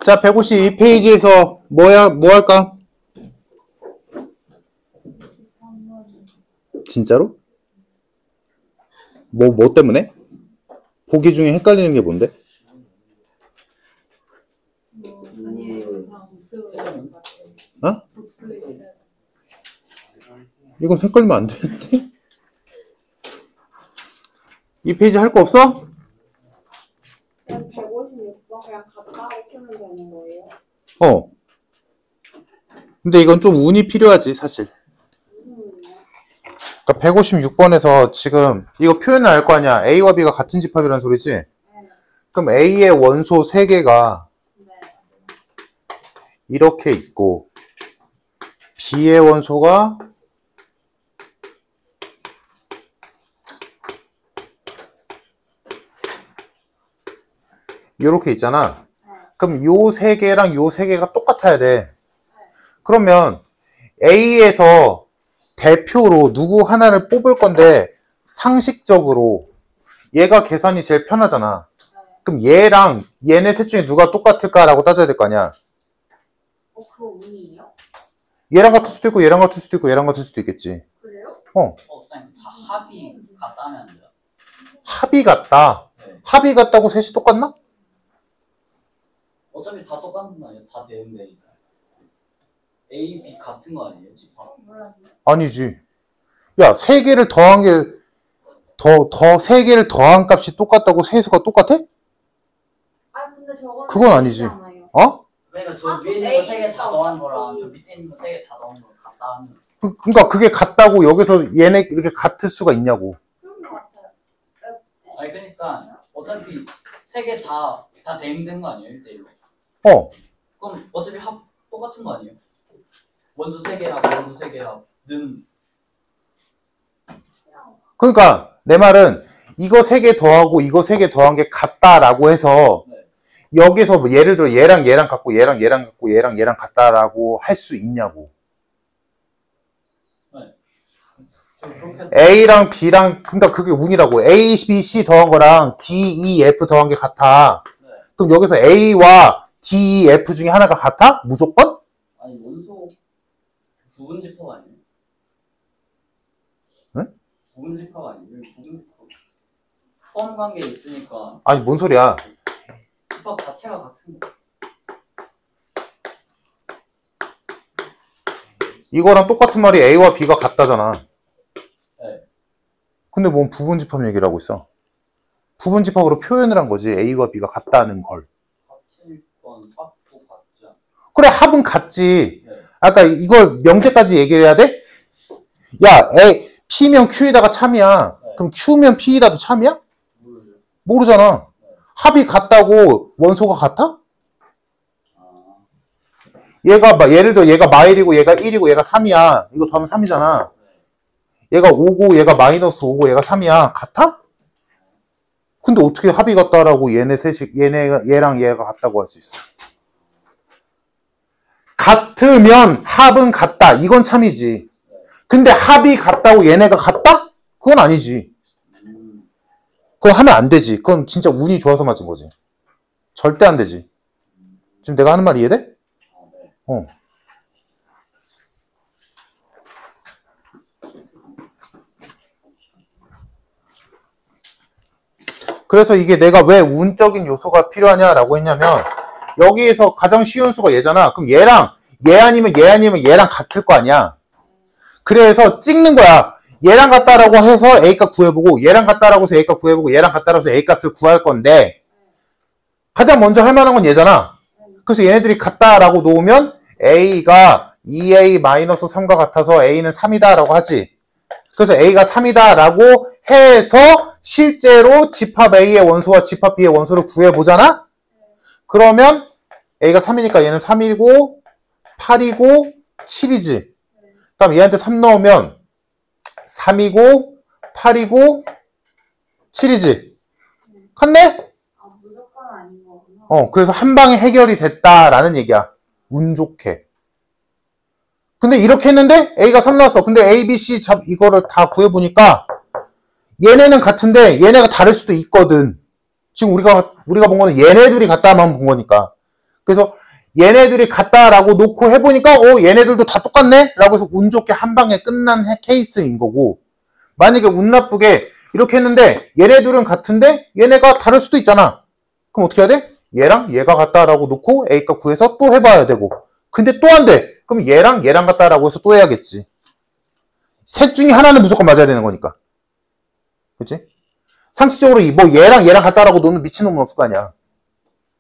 자, 152페이지에서 뭐 할까? 진짜로? 뭐 때문에? 보기 중에 헷갈리는 게 뭔데? 어? 이건 헷갈리면 안 되는데? 이 페이지 할 거 없어? 그냥 156번 그냥 갖다 쓰면 되는 거예요? 근데 이건 좀 운이 필요하지, 사실. 그러니까 156번에서 지금 이거 표현을 알 거 아니야. A와 B가 같은 집합이라는 소리지? 네. 그럼 A의 원소 3개가 이렇게 있고 B의 원소가 이렇게 있잖아. 그럼 요 3개랑 요 3개가 똑같아야 돼. 그러면 A에서 대표로 누구 하나를 뽑을 건데 상식적으로 얘가 계산이 제일 편하잖아. 그럼 얘랑 얘네 셋 중에 누가 똑같을까라고 따져야 될 거 아니야. 그거 운이에요? 얘랑 같을 수도 있고 얘랑 같을 수도 있고 얘랑 같을 수도 있겠지. 그래요? 쌤, 다 합이 같다 하면 안 돼요? 합이 같다. 네. 합이 같다고 셋이 똑같나? 어차피 다 똑같은 거 아니에요? 다 되는데니까. A, B 같은 거 아니에요? 집합? 몰랐네. 아니지. 야, 3개를 더한 게 더 3개를 더한 값이 똑같다고 세수가 똑같아? 아 근데 저거는 그건 아니지. 아니잖아요. 그러니까 저 아, 위에 있는 A 거 3개 다 더한 거랑 A. 저 밑에 있는 거 3개 다 더한 거 같다 하면. 그러니까 그게 같다고 여기서 얘네 이렇게 같을 수가 있냐고. 그런 것 같아요. 아니 그러니까 어차피 3개 다 되는 거 아니에요? 1대1로. 그럼 어차피 합 똑같은 거 아니에요? 원소 3개 합, 원소 3개 합는. 그러니까 내 말은 이거 3개 더하고 이거 3개 더한 게 같다라고 해서 여기서 뭐 예를 들어 얘랑 같고 얘랑 같고 얘랑 같다라고 할 수 있냐고. A랑 B랑 그러니까 그게 운이라고. A, B, C 더한 거랑 D, E, F 더한 게 같아. 그럼 여기서 A와 D, E, F 중에 하나가 같아? 무조건? 아니 원소 부분 집합 아니에요? 응? 부분 집합 아니에요? 부분 집합. 포함 관계 있으니까 아니 뭔 소리야. 집합 자체가 같은 거. 이거랑 똑같은 말이 A와 B가 같다잖아. 네. 근데 뭔 부분집합 얘기를 하고 있어. 부분집합으로 표현을 한 거지. A와 B가 같다는 걸. 합칠 건 합도 같지 않아? 그래, 합은 같지. 네. 아까 이걸 명제까지 얘기를 해야 돼? 야, P면 Q에다가 참이야. 네. 그럼 Q면 P에다도 참이야? 모르죠. 모르잖아. 합이 같다고 원소가 같아? 얘가 예를 들어 얘가 마일이고 얘가 1이고 얘가 3이야. 이거 더하면 3이잖아. 얘가 5고 얘가 마이너스 5고 얘가 3이야. 같아? 근데 어떻게 합이 같다라고 얘네 셋이 얘랑 얘가 같다고 할 수 있어? 같으면 합은 같다. 이건 참이지. 근데 합이 같다고 얘네가 같다? 그건 아니지. 그건 하면 안 되지. 그건 진짜 운이 좋아서 맞은 거지. 절대 안 되지. 지금 내가 하는 말 이해돼? 그래서 이게 내가 왜 운적인 요소가 필요하냐라고 했냐면 여기에서 가장 쉬운 수가 얘잖아. 그럼 얘랑 얘 아니면 얘랑 같을 거 아니야. 그래서 찍는 거야. 얘랑 같다라고 해서 A값 구해보고 얘랑 같다라고 해서 A값 구해보고 얘랑 같다라고 해서 A값을 구할 건데 가장 먼저 할 만한 건 얘잖아. 그래서 얘네들이 같다라고 놓으면 A가 2A-3과 같아서 A는 3이다 라고 하지. 그래서 A가 3이다 라고 해서 실제로 집합 A의 원소와 집합 B의 원소를 구해보잖아? 그러면 A가 3이니까 얘는 3이고 8이고 7이지. 그럼 얘한테 3 넣으면 3이고 8이고 7이지. 같네? 무조건 아닌 거구나. 그래서 한 방에 해결이 됐다라는 얘기야. 운 좋게. 근데 이렇게 했는데 A가 3 나왔어. 근데 A, B, C 이거를 다 구해보니까 얘네는 같은데 얘네가 다를 수도 있거든. 지금 우리가 본 거는 얘네들이 같다만 본 거니까. 그래서 얘네들이 같다라고 놓고 해보니까 얘네들도 다 똑같네? 라고 해서 운 좋게 한 방에 끝난 케이스인 거고, 만약에 운 나쁘게 이렇게 했는데 얘네들은 같은데 얘네가 다를 수도 있잖아. 그럼 어떻게 해야 돼? 얘랑 얘가 같다라고 놓고 A값 구해서 또 해봐야 되고, 근데 또 안 돼. 그럼 얘랑 같다라고 해서 또 해야겠지. 셋 중에 하나는 무조건 맞아야 되는 거니까. 그치? 상식적으로 뭐 얘랑 같다라고 놓는 미친놈은 없을 거 아니야.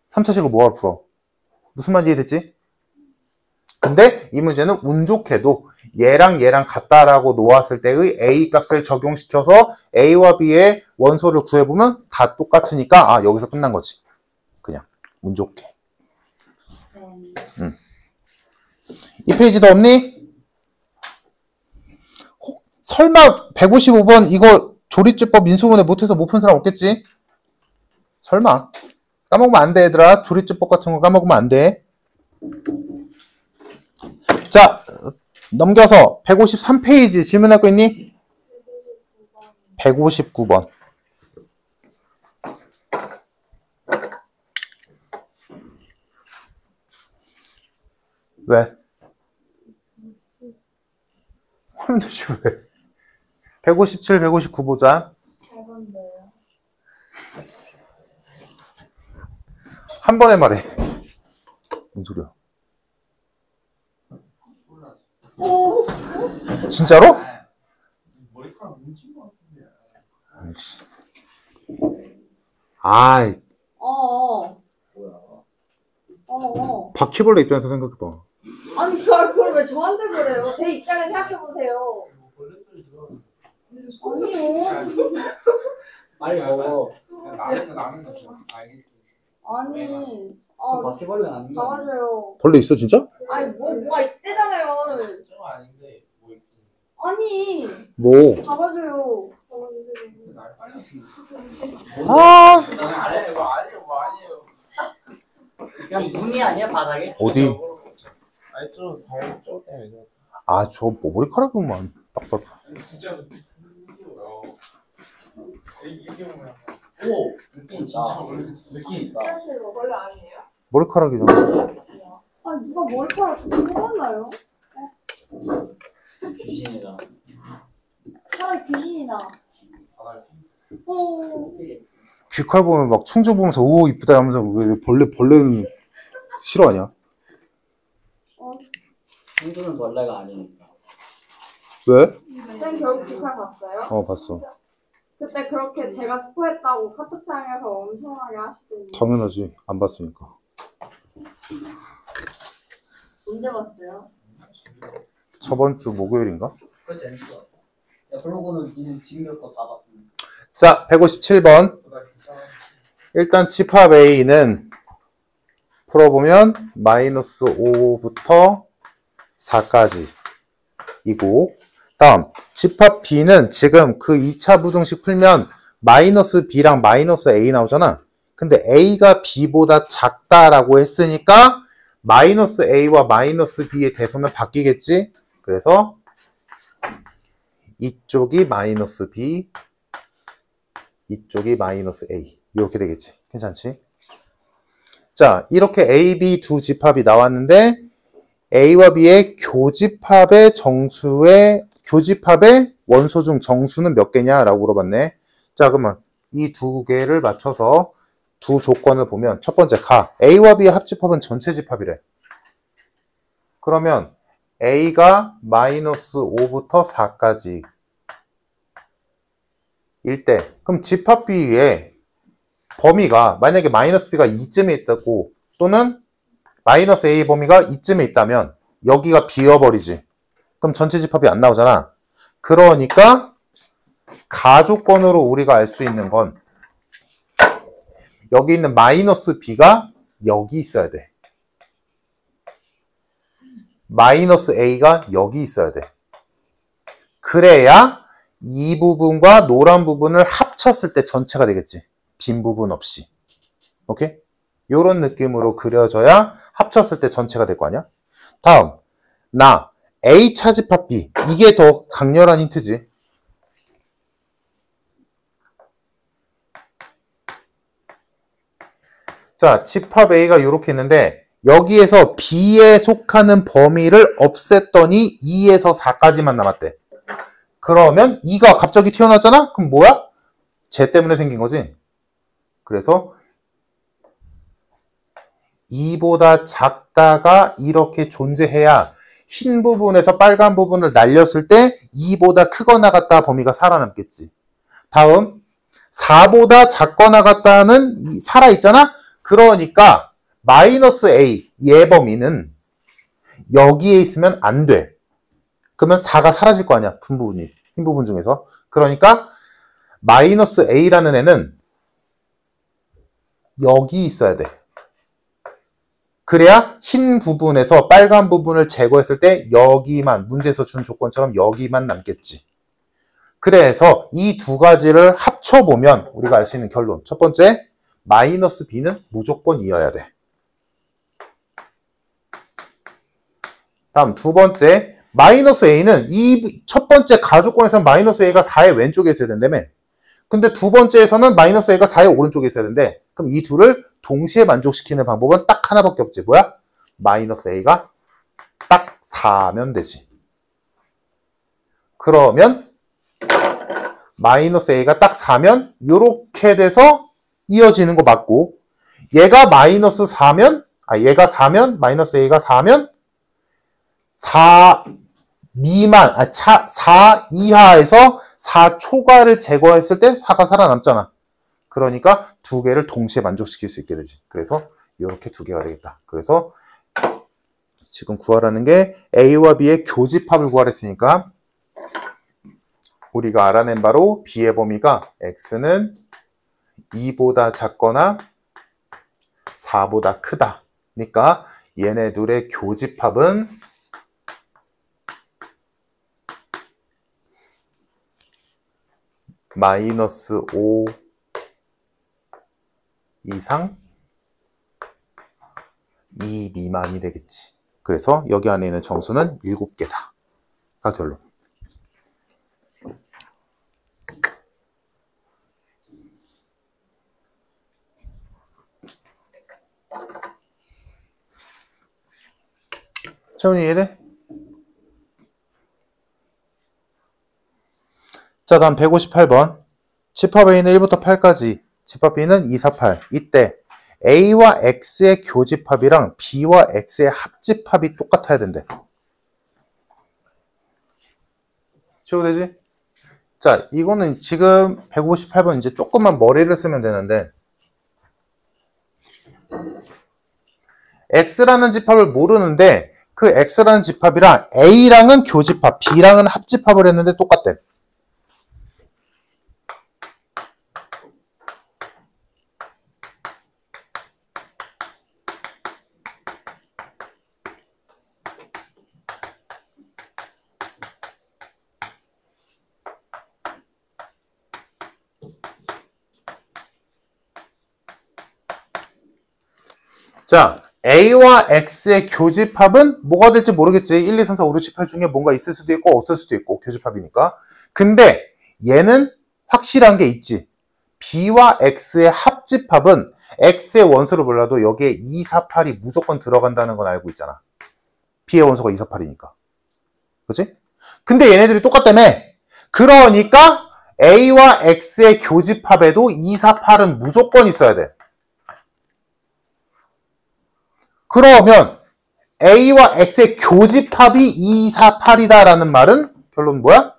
3차식을 뭐하러 풀어? 무슨 말인지 이해됐지? 근데 이 문제는 운 좋게도 얘랑 같다라고 놓았을 때의 A 값을 적용시켜서 A와 B의 원소를 구해보면 다 똑같으니까 여기서 끝난 거지. 그냥 운 좋게. 이 페이지 더 없니? 설마 155번 이거 조립제법 민수문에 못해서 못 푼 사람 없겠지? 설마. 까먹으면 안 돼, 얘들아. 조립제법 같은 거 까먹으면 안 돼. 자, 넘겨서 153페이지 질문할 거 있니? 159번. 왜? 하면 되지, 왜? 157, 159 보자. 잘 건데요. 한 번에 말해. 뭔 소리야? 오. 진짜로? 머리카락 뭉친 것 같은데. 아이씨. 아이, 바퀴벌레 입장에서 생각해봐. 아니 그걸 왜 저한테 그래요? 제 입장에 생각해 보세요. 아니요. 빨리 먹어. 나는 거 알겠지. 아니. 바퀴벌레 아닌 거 아니야? 잡아줘요. 벌레 있어, 진짜? 아니 뭐가 있대잖아요. 좀 아닌데 뭐 있지. 아니 뭐? 잡아줘요. 잡아주세요. 날 빨리. 아, 아니에요, 뭐 아니에요. 그냥 눈이 아니야 바닥에? 어디? 아니 좀 다른 쪽 때문에 그래. 저 머리카락만 딱 봐도. 진짜 무서워요. 이게 뭐야? 오 느낌 진짜 있다. 모르겠어. 느낌 있어. 사실 원래 아니에요? 머리카락이잖아. 아니 누가 머리카락 저렇게 뽑았나요? 귀신이다. 차라리 귀신이 나. 귀칼 보면 막 충주 보면서 오 이쁘다 하면서 왜 벌레는 싫어하냐? 청주는 벌레가 아니니까. 왜? 쌤 결국 직할 봤어요? 봤어. 그때 그렇게 제가 스포했다고 카톡창에서 엄청나게 하시더니 당연하지. 안 봤으니까. 언제 봤어요? 저번 주 목요일인가? 그거 재밌어. 야 그러고는 니는 지금 거다 봤습니다. 자, 157번. 일단 집합 A는 풀어보면 마이너스 5부터 4까지 이고, 다음 집합 B는 지금 그 2차 부등식 풀면 마이너스 B랑 마이너스 A 나오잖아. 근데 A가 B보다 작다라고 했으니까 마이너스 A와 마이너스 B의 대소는 바뀌겠지? 그래서 이쪽이 마이너스 B, 이쪽이 마이너스 A. 이렇게 되겠지. 괜찮지? 자, 이렇게 A, B 두 집합이 나왔는데 A와 B의 교집합의 원소 중 정수는 몇 개냐라고 물어봤네. 자, 그러면 이 두 개를 맞춰서 두 조건을 보면 첫 번째 A와 B의 합집합은 전체 집합이래. 그러면 A가 마이너스 5부터 4까지 일 때, 그럼 집합 B의 범위가 만약에 마이너스 B가 이쯤에 있다고, 또는 마이너스 A 범위가 이쯤에 있다면 여기가 비어버리지. 그럼 전체 집합이 안 나오잖아. 그러니까 가조건으로 우리가 알 수 있는 건 여기 있는 마이너스 B가 여기 있어야 돼. 마이너스 A가 여기 있어야 돼. 그래야 이 부분과 노란 부분을 합쳤을 때 전체가 되겠지. 빈 부분 없이. 오케이? 요런 느낌으로 그려져야 합쳤을 때 전체가 될 거 아니야? 다음, A 차집합 B. 이게 더 강렬한 힌트지. 자, 집합 A가 이렇게 있는데 여기에서 B에 속하는 범위를 없앴더니 2에서 4까지만 남았대. 그러면 2가 갑자기 튀어나왔잖아? 그럼 뭐야? 쟤 때문에 생긴 거지. 그래서 2보다 작다가 이렇게 존재해야 흰 부분에서 빨간 부분을 날렸을 때 2보다 크거나 같다 범위가 살아남겠지. 다음 4보다 작거나 같다는 살아있잖아? 그러니까 마이너스 A 얘 범위는 여기에 있으면 안 돼. 그러면 4가 사라질 거 아니야. 흰 부분 중에서. 그러니까 마이너스 A라는 애는 여기 있어야 돼. 그래야 흰 부분에서 빨간 부분을 제거했을 때 여기만, 문제에서 준 조건처럼 여기만 남겠지. 그래서 이 두 가지를 합쳐보면 우리가 알 수 있는 결론. 첫 번째, 마이너스 B는 무조건 이어야 돼. 다음 두 번째, 마이너스 A는 이 첫 번째 가조건에서는 마이너스 A가 4의 왼쪽에 있어야 된다며. 근데 두 번째에서는 마이너스 A가 4의 오른쪽에 있어야 된대. 그럼 이 둘을 동시에 만족시키는 방법은 딱 하나밖에 없지. 뭐야? 마이너스 A가 딱 4면 되지. 그러면 마이너스 A가 딱 4면 이렇게 돼서 이어지는 거 맞고, 얘가 마이너스 4면, 얘가 4면, 마이너스 A가 4면 4 미만, 4 이하에서 4 초과를 제거했을 때 4가 살아남잖아. 그러니까 두 개를 동시에 만족시킬 수 있게 되지. 그래서 이렇게 두 개가 되겠다. 그래서 지금 구하라는 게 A와 B의 교집합을 구하랬으니까 우리가 알아낸 바로 B의 범위가 X는 2보다 작거나 4보다 크다. 그러니까 얘네 둘의 교집합은 마이너스 5 이상 2 미만이 되겠지. 그래서 여기 안에 있는 정수는 7개다가 결론. 채훈이 이해돼? 자, 다음 158번. 집합 A는 1부터 8까지, 집합 B는 2, 4, 8. 이때 A와 X의 교집합이랑 B와 X의 합집합이 똑같아야 된대. 치워되지? 자, 이거는 지금 158번 이제 조금만 머리를 쓰면 되는데, X라는 집합을 모르는데 그 X라는 집합이랑 A랑은 교집합, B랑은 합집합을 했는데 똑같대. 자, A와 X의 교집합은 뭐가 될지 모르겠지. 1, 2, 3, 4, 5, 6, 7, 8 중에 뭔가 있을 수도 있고 없을 수도 있고 교집합이니까. 근데 얘는 확실한 게 있지. B와 X의 합집합은 X의 원소를 몰라도 여기에 2, 4, 8이 무조건 들어간다는 건 알고 있잖아. B의 원소가 2, 4, 8이니까. 그치? 근데 얘네들이 똑같다며. 그러니까 A와 X의 교집합에도 2, 4, 8은 무조건 있어야 돼. 그러면 A와 X의 교집합이 2, 4, 8이다 라는 말은 결론 뭐야?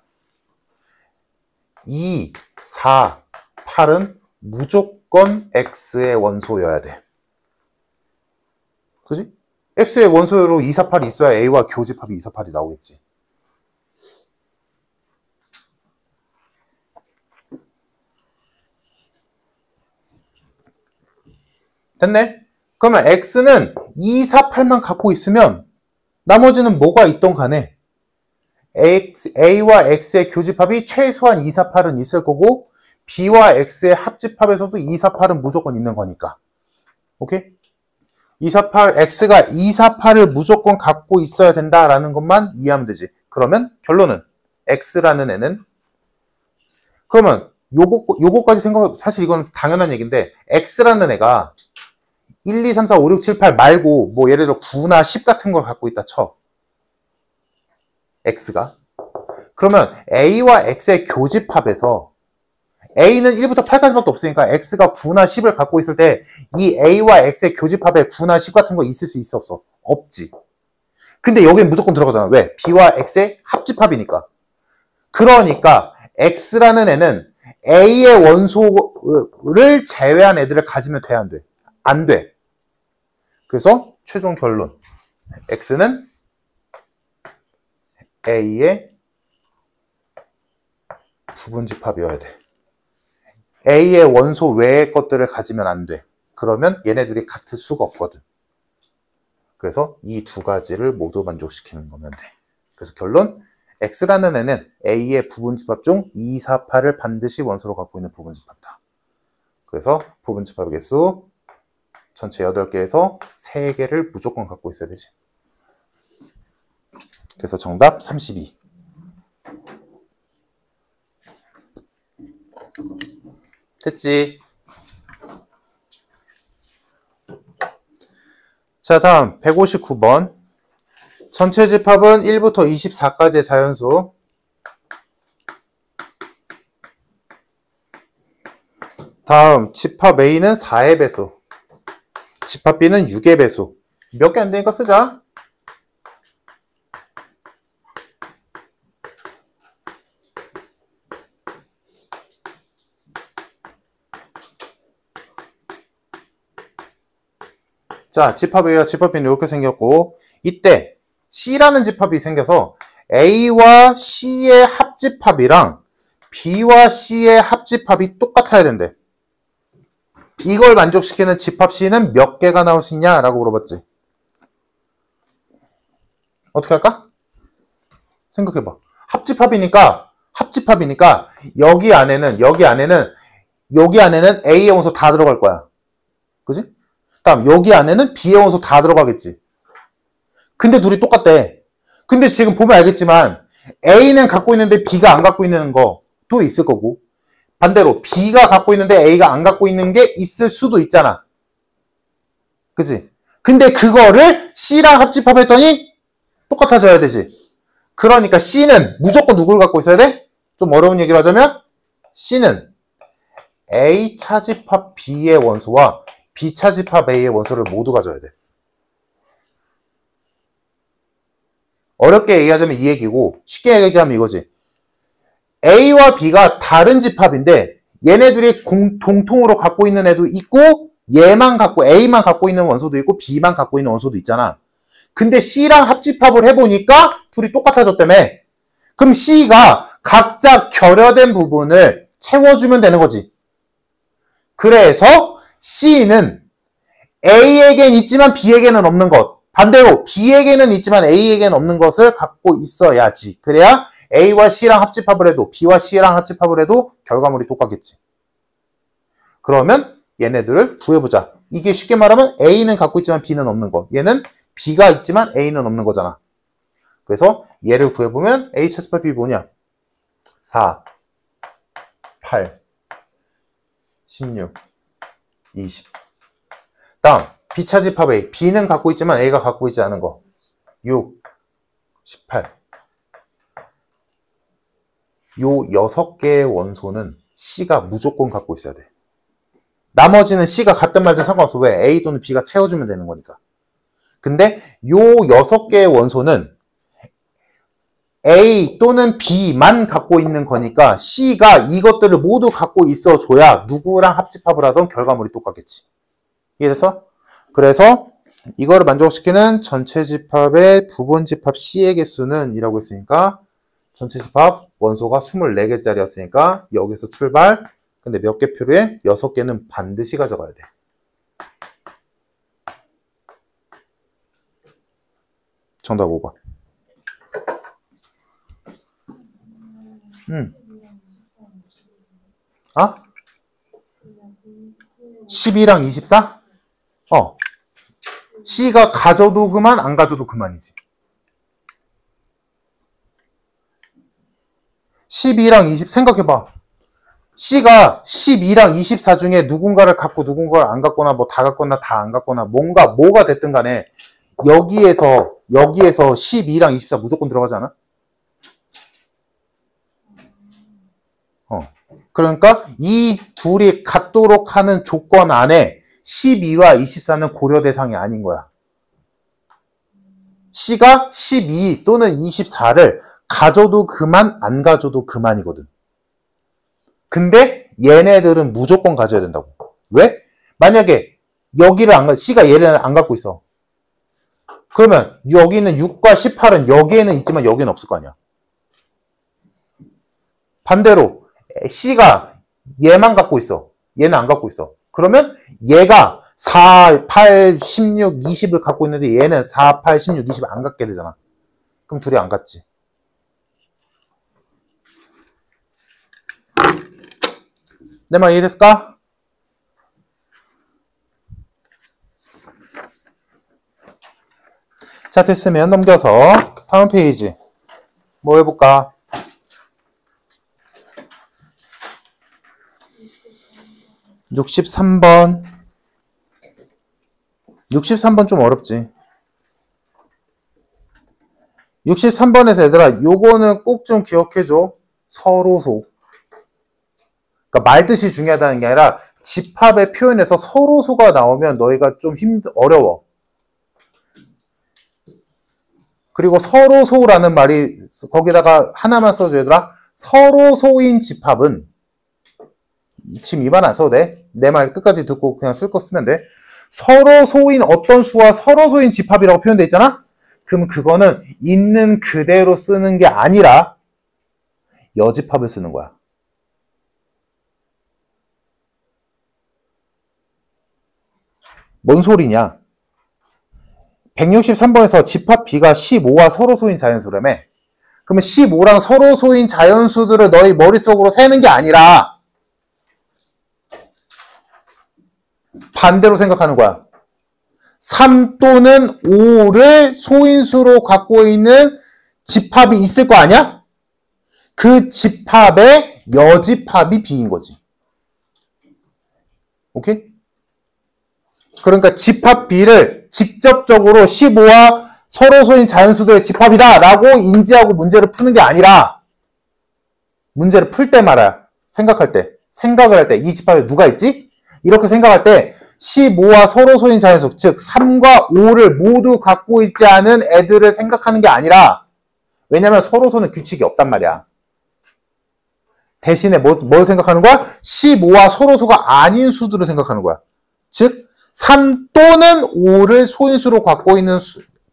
2, 4, 8은 무조건 X의 원소여야 돼. 그지? X의 원소로 2, 4, 8이 있어야 A와 교집합이 2, 4, 8이 나오겠지. 됐네? 그러면 X는 2, 4, 8만 갖고 있으면 나머지는 뭐가 있던 간에 A와 X의 교집합이 최소한 2, 4, 8은 있을 거고 B와 X의 합집합에서도 2, 4, 8은 무조건 있는 거니까. 오케이? 2, 4, 8, X가 2, 4, 8을 무조건 갖고 있어야 된다라는 것만 이해하면 되지. 그러면 결론은 X라는 애는 그러면 요거까지 생각, 사실 이건 당연한 얘기인데 X라는 애가 1, 2, 3, 4, 5, 6, 7, 8 말고 뭐 예를 들어 9나 10 같은 걸 갖고 있다 쳐. x가. 그러면 a와 x의 교집합에서 a는 1부터 8까지밖에 없으니까 x가 9나 10을 갖고 있을 때 이 a와 x의 교집합에 9나 10 같은 거 있을 수 있어 없어? 없지. 근데 여기는 무조건 들어가잖아. 왜? b와 x의 합집합이니까. 그러니까 x라는 애는 a의 원소를 제외한 애들을 가지면 돼, 안 돼? 안 돼. 그래서 최종 결론. x는 a의 부분집합이어야 돼. a의 원소 외의 것들을 가지면 안 돼. 그러면 얘네들이 같을 수가 없거든. 그래서 이 두 가지를 모두 만족시키는 거면 돼. 그래서 결론, x라는 애는 a의 부분집합 중 2, 4, 8을 반드시 원소로 갖고 있는 부분집합이다. 그래서 부분집합의 개수 전체 8개에서 3개를 무조건 갖고 있어야 되지. 그래서 정답 32. 됐지? 자, 다음 159번. 전체 집합은 1부터 24까지의 자연수. 다음 집합 A는 4의 배수, 집합 B는 6의 배수. 몇 개 안 되니까 쓰자. 자, 집합 A와 집합 B는 이렇게 생겼고, 이때 C라는 집합이 생겨서 A와 C의 합집합이랑 B와 C의 합집합이 똑같아야 된대. 이걸 만족시키는 집합 C는 몇 개가 나올 수 있냐? 라고 물어봤지. 어떻게 할까? 생각해봐. 합집합이니까 여기 안에는 A의 원소 다 들어갈 거야. 그지? 다음 여기 안에는 B의 원소 다 들어가겠지. 근데 둘이 똑같대. 근데 지금 보면 알겠지만 A는 갖고 있는데 B가 안 갖고 있는 거도 있을 거고, 반대로 B가 갖고 있는데 A가 안 갖고 있는 게 있을 수도 있잖아. 그치? 근데 그거를 C랑 합집합했더니 똑같아져야 되지. 그러니까 C는 무조건 누굴 갖고 있어야 돼? 좀 어려운 얘기를 하자면 C는 A 차집합 B의 원소와 B 차집합 A의 원소를 모두 가져야 돼. 어렵게 얘기하자면 이 얘기고, 쉽게 얘기하자면 이거지. A와 B가 다른 집합인데 얘네들이 공통으로 갖고 있는 애도 있고, A만 갖고 있는 원소도 있고 B만 갖고 있는 원소도 있잖아. 근데 C랑 합집합을 해보니까 둘이 똑같아졌다며. 그럼 C가 각자 결여된 부분을 채워주면 되는 거지. 그래서 C는 A에겐 있지만 B에게는 없는 것, 반대로 B에게는 있지만 A에게는 없는 것을 갖고 있어야지. 그래야 A와 C랑 합집합을 해도 B와 C랑 합집합을 해도 결과물이 똑같겠지. 그러면 얘네들을 구해보자. 이게 쉽게 말하면 A는 갖고 있지만 B는 없는 것, 얘는 B가 있지만 A는 없는 거잖아. 그래서 얘를 구해보면 A 차집합 B 뭐냐? 4, 8, 16, 20. 다음 B 차집합 A, B는 갖고 있지만 A가 갖고 있지 않은 거 6, 18. 요 6개의 원소는 C가 무조건 갖고 있어야 돼. 나머지는 C가 갖든 말든 상관없어. 왜? A 또는 B가 채워주면 되는 거니까. 근데 요 6개의 원소는 A 또는 B만 갖고 있는 거니까 C가 이것들을 모두 갖고 있어줘야 누구랑 합집합을 하던 결과물이 똑같겠지. 이해됐어? 그래서 이거를 만족시키는 전체 집합의 부분 집합 C의 개수는 이라고 했으니까 전체 집합 원소가 24개짜리였으니까 여기서 출발. 근데 몇 개 필요해? 6개는 반드시 가져가야 돼. 정답 5번. 12랑 24? C가 가져도 그만, 안 가져도 그만이지. 12랑 20 생각해봐. C가 12랑 24 중에 누군가를 갖고 누군가를 안 갖거나 뭐 다 갖거나 다 안 갖거나 뭐가 됐든 간에 여기에서 12랑 24 무조건 들어가지 않아? 그러니까 이 둘이 같도록 하는 조건 안에 12와 24는 고려 대상이 아닌 거야. C가 12 또는 24를 가져도 그만, 안 가져도 그만이거든. 근데 얘네들은 무조건 가져야 된다고. 왜? 만약에 C가 얘를 안 갖고 있어. 그러면 여기는 6과 18은 여기에는 있지만 여기는 없을 거 아니야. 반대로 C가 얘만 갖고 있어. 얘는 안 갖고 있어. 그러면 얘가 4, 8, 16, 20을 갖고 있는데 얘는 4, 8, 16, 20을 안 갖게 되잖아. 그럼 둘이 안 갖지. 내 말 이해됐을까? 자, 됐으면 넘겨서 다음 페이지 뭐 해볼까? 63번 63번 좀 어렵지. 63번에서 얘들아 요거는 꼭 좀 기억해줘. 서로소. 그러니까 말뜻이 중요하다는 게 아니라 집합의 표현에서 서로소가 나오면 너희가 좀 어려워. 그리고 서로소라는 말이 거기다가 하나만 써줘 얘들아. 서로소인 집합은 지금 이 말 안 써도 돼. 내 말 끝까지 듣고 그냥 쓸 거 쓰면 돼. 서로소인 어떤 수와 서로소인 집합이라고 표현되어 있잖아? 그럼 그거는 있는 그대로 쓰는 게 아니라 여집합을 쓰는 거야. 뭔 소리냐? 163번에서 집합 B가 15와 서로소인 자연수라며. 그러면 15랑 서로소인 자연수들을 너희 머릿속으로 세는 게 아니라 반대로 생각하는 거야. 3 또는 5를 소인수로 갖고 있는 집합이 있을 거 아니야? 그 집합의 여집합이 B인 거지. 오케이? 그러니까 집합 B를 직접적으로 15와 서로소인 자연수들의 집합이다 라고 인지하고 문제를 푸는 게 아니라 문제를 풀 때 말이야. 생각을 할 때 이 집합에 누가 있지? 이렇게 생각할 때 15와 서로소인 자연수, 즉 3과 5를 모두 갖고 있지 않은 애들을 생각하는 게 아니라, 왜냐면 서로소는 규칙이 없단 말이야. 대신에 뭘 생각하는 거야? 15와 서로소가 아닌 수들을 생각하는 거야. 즉 3 또는 5를 소인수로 갖고 있는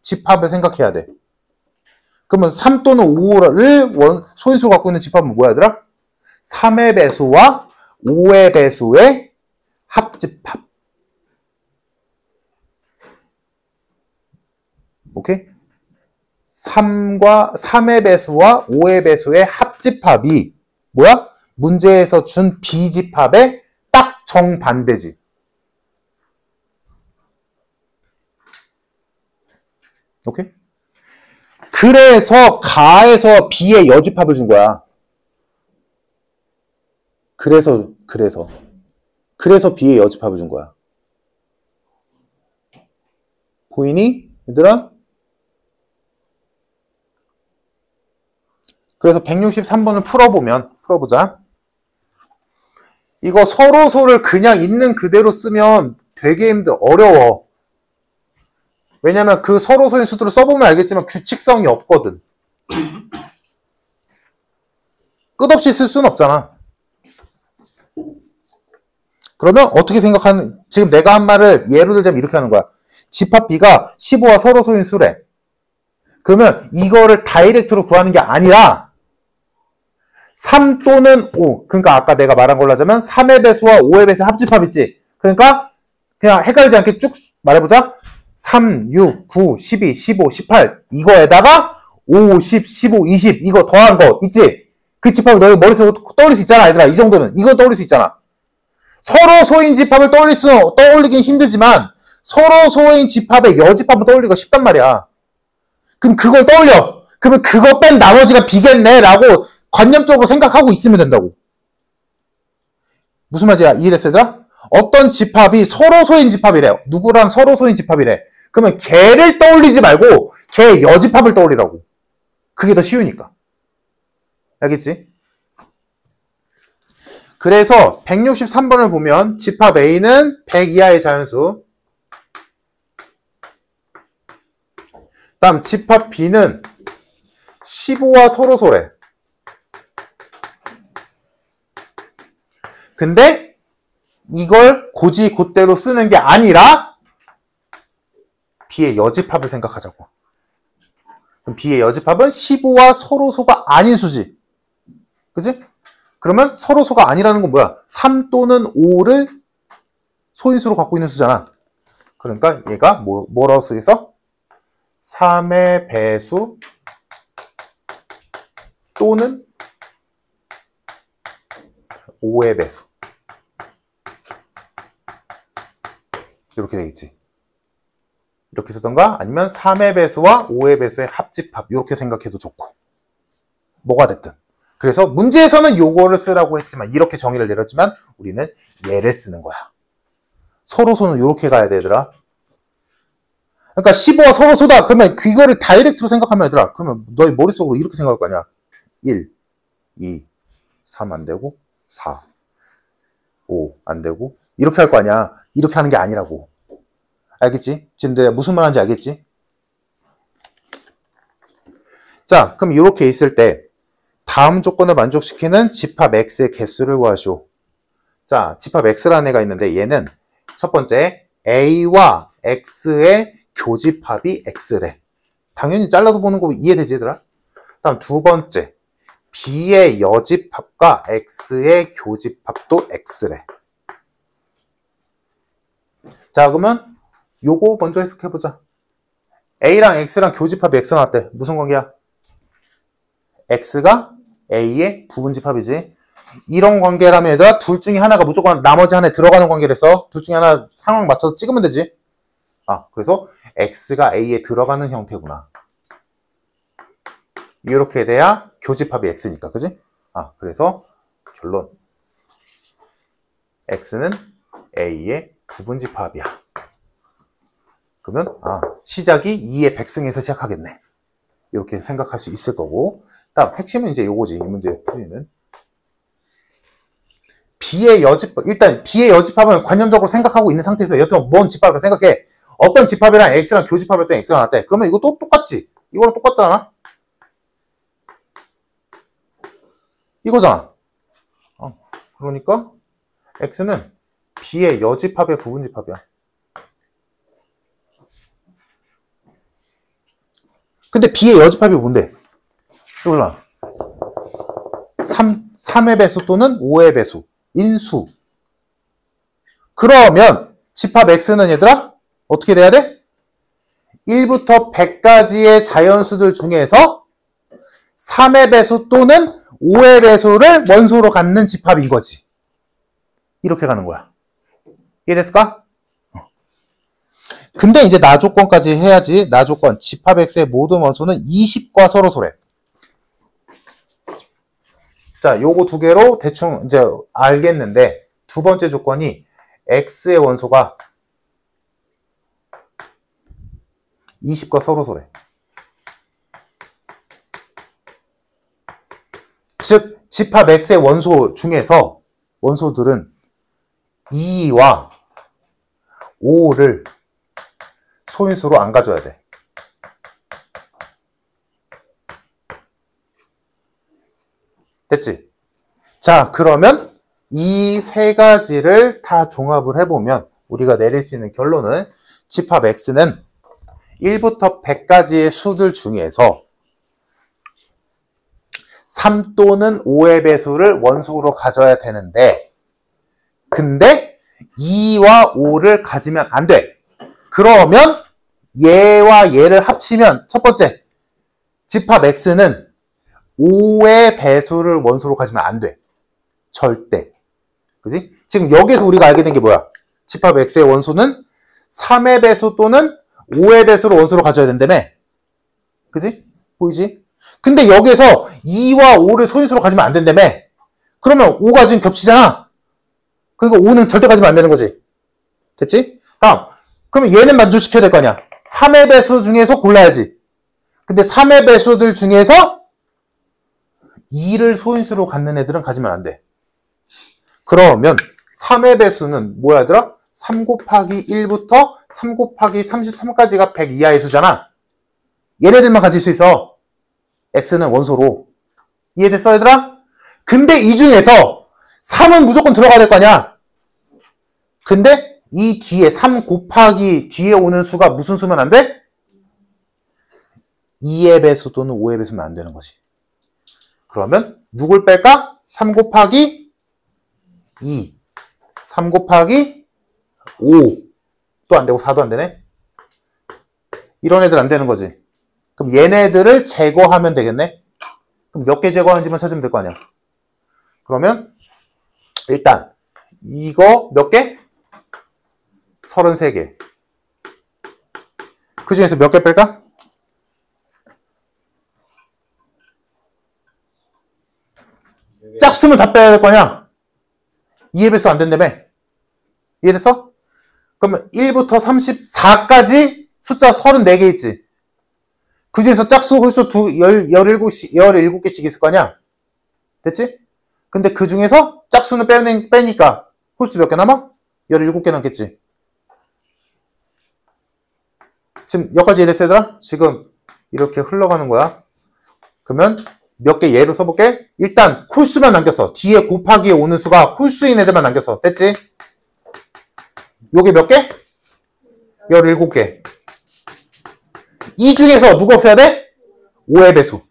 집합을 생각해야 돼. 그러면 3 또는 5를 소인수로 갖고 있는 집합은 뭐야 얘들아? 3의 배수와 5의 배수의 합집합. 오케이? 3의 배수와 5의 배수의 합집합이 뭐야? 문제에서 준 B집합의 딱 정반대지. 오케이? 그래서 가에서 B의 여집합을 준 거야. 그래서 B의 여집합을 준 거야. 보이니? 얘들아? 그래서 163번을 풀어보자. 이거 서로소를 그냥 있는 그대로 쓰면 되게 어려워. 왜냐면 그 서로소인 수들을 써보면 알겠지만 규칙성이 없거든. 끝없이 쓸 수는 없잖아. 그러면 어떻게 생각하는, 지금 내가 한 말을 예로 들자면 이렇게 하는 거야. 집합 B가 15와 서로소인 수래. 그러면 이거를 다이렉트로 구하는 게 아니라 3 또는 5, 그러니까 아까 내가 말한 걸로 하자면 3의 배수와 5의 배수의 합집합 있지. 그러니까 그냥 헷갈리지 않게 쭉 말해보자. 3, 6, 9, 12, 15, 18 이거에다가 5, 10, 15, 20 이거 더한 거 있지. 그 집합을 너희 머릿속으로 떠올릴 수 있잖아 얘들아. 이 정도는 이거 떠올릴 수 있잖아. 서로소인 집합을 떠올리긴 힘들지만 서로소인 집합의 여집합을 떠올리기가 쉽단 말이야. 그럼 그걸 떠올려. 그러면 그거 뺀 나머지가 B겠네 라고 관념적으로 생각하고 있으면 된다고. 무슨 말이야? 이해됐어, 얘들아? 어떤 집합이 서로 소인 집합이래요. 누구랑 서로 소인 집합이래. 그러면 걔를 떠올리지 말고 걔 여집합을 떠올리라고. 그게 더 쉬우니까. 알겠지? 그래서 163번을 보면 집합 A는 100 이하의 자연수. 다음 집합 B는 15와 서로 소래. 근데 이걸 곧대로 쓰는 게 아니라 B의 여집합을 생각하자고. 그럼 B의 여집합은 15와 서로소가 아닌 수지. 그치? 그러면 서로소가 아니라는 건 뭐야? 3 또는 5를 소인수로 갖고 있는 수잖아. 그러니까 얘가 뭐라고 쓰겠어? 3의 배수 또는 5의 배수. 이렇게 되겠지. 이렇게 쓰던가 아니면 3의 배수와 5의 배수의 합집합 이렇게 생각해도 좋고. 뭐가 됐든. 그래서 문제에서는 요거를 쓰라고 했지만 이렇게 정의를 내렸지만 우리는 얘를 쓰는 거야. 서로소는 이렇게 가야 되더라. 그러니까 15와 서로소다. 그러면 이거를 다이렉트로 생각하면 얘들아. 그러면 너희 머릿속으로 이렇게 생각할 거 아니야. 1, 2, 3 안 되고 4, 5 안 되고 이렇게 할 거 아니야. 이렇게 하는 게 아니라고. 알겠지? 지금 내가 무슨 말 하는지 알겠지? 자, 그럼 이렇게 있을 때 다음 조건을 만족시키는 집합 X의 개수를 구하시오. 자, 집합 X라는 애가 있는데 얘는 첫 번째 A와 X의 교집합이 X래. 당연히 잘라서 보는 거 이해되지 얘들아? 다음 두 번째 B의 여집합과 X의 교집합도 X래. 자, 그러면 요거 먼저 해석해보자. A랑 X랑 교집합이 X 나왔대. 무슨 관계야? X가 A의 부분집합이지. 이런 관계라면 얘들아 둘 중에 하나가 무조건 나머지 하나에 들어가는 관계라서 둘 중에 하나 상황 맞춰서 찍으면 되지. 아, 그래서 X가 A에 들어가는 형태구나. 이렇게 돼야 교집합이 X니까, 그지? 아, 그래서 결론. X는 A의 부분집합이야. 그러면, 시작이 2의 백승에서 시작하겠네. 이렇게 생각할 수 있을 거고. 다음, 핵심은 이제 요거지, 이 문제 풀이는. B의 여집합, 일단 B의 여집합은 관념적으로 생각하고 있는 상태에서 여튼 뭔 집합을 생각해. 어떤 집합이랑 X랑 교집합일 때 X가 나왔대. 그러면 이것도 똑같지. 이거랑 똑같잖아. 이거잖아. 그러니까 X는 B의 여집합의 부분집합이야. 근데 B의 여집합이 뭔데? 이거잖아. 3의 배수 또는 5의 배수. 인수. 그러면 집합 X는 얘들아 어떻게 돼야 돼? 1부터 100까지의 자연수들 중에서 3의 배수 또는 5의 배수를 원소로 갖는 집합인 거지. 이렇게 가는 거야. 이해됐을까? 근데 이제 나 조건까지 해야지. 나 조건. 집합 X의 모든 원소는 20과 서로소래. 자, 요거 두 개로 대충 이제 알겠는데 두 번째 조건이 X의 원소가 20과 서로소래. 즉 집합 X의 원소 중에서 원소들은 2와 5를 소인수로 안 가져야 돼. 됐지? 자, 그러면 이 세 가지를 다 종합을 해보면 우리가 내릴 수 있는 결론은 집합 X는 1부터 100까지의 수들 중에서 3 또는 5의 배수를 원소로 가져야 되는데 근데 2와 5를 가지면 안 돼. 그러면 얘와 얘를 합치면 첫 번째 집합 X는 5의 배수를 원소로 가지면 안 돼. 절대. 그지? 지금 여기서 우리가 알게 된 게 뭐야? 집합 X의 원소는 3의 배수 또는 5의 배수를 원소로 가져야 된다며? 그지? 보이지? 근데 여기서 2와 5를 소인수로 가지면 안 된다며? 그러면 5가 지금 겹치잖아? 그러니까 5는 절대 가지면 안 되는 거지. 됐지? 다음. 그러면 얘는 만족시켜야 될 거 아니야. 3의 배수 중에서 골라야지. 근데 3의 배수들 중에서 2를 소인수로 갖는 애들은 가지면 안 돼. 그러면 3의 배수는 뭐야 얘들아? 3 곱하기 1부터 3 곱하기 33까지가 100 이하의 수잖아. 얘네들만 가질 수 있어. x는 원소로. 이해됐어 얘들아? 근데 이 중에서 3은 무조건 들어가야 될 거 아니야. 근데 이 뒤에 3 곱하기 뒤에 오는 수가 무슨 수면 안 돼? 2의 배수 또는 5의 배수면 안 되는 거지. 그러면 누굴 뺄까? 3 곱하기 2, 3 곱하기 5, 또 안 되고 4도 안 되네. 이런 애들 안 되는 거지. 그럼 얘네들을 제거하면 되겠네. 그럼 몇 개 제거하는지만 찾으면 될 거 아니야. 그러면 일단 이거 몇 개? 33개. 그 중에서 몇 개 뺄까? 짝수면 다 빼야 될 거냐? 2의 배수 안 된다며. 이해됐어? 그러면 1부터 34까지 숫자 34개 있지. 그 중에서 짝수 홀수 17개씩 있을 거 아니야? 됐지? 근데 그 중에서 짝수는 빼니까 홀수 몇 개 남아? 17개 남겠지. 지금 여기까지 이해됐어 얘들아? 지금 이렇게 흘러가는 거야. 그러면 몇 개 예로 써볼게. 일단 홀수만 남겼어. 뒤에 곱하기에 오는 수가 홀수인 애들만 남겼어. 됐지? 요게 몇 개? 17개. 이 중에서 누구 없애야 돼? 5의 배수.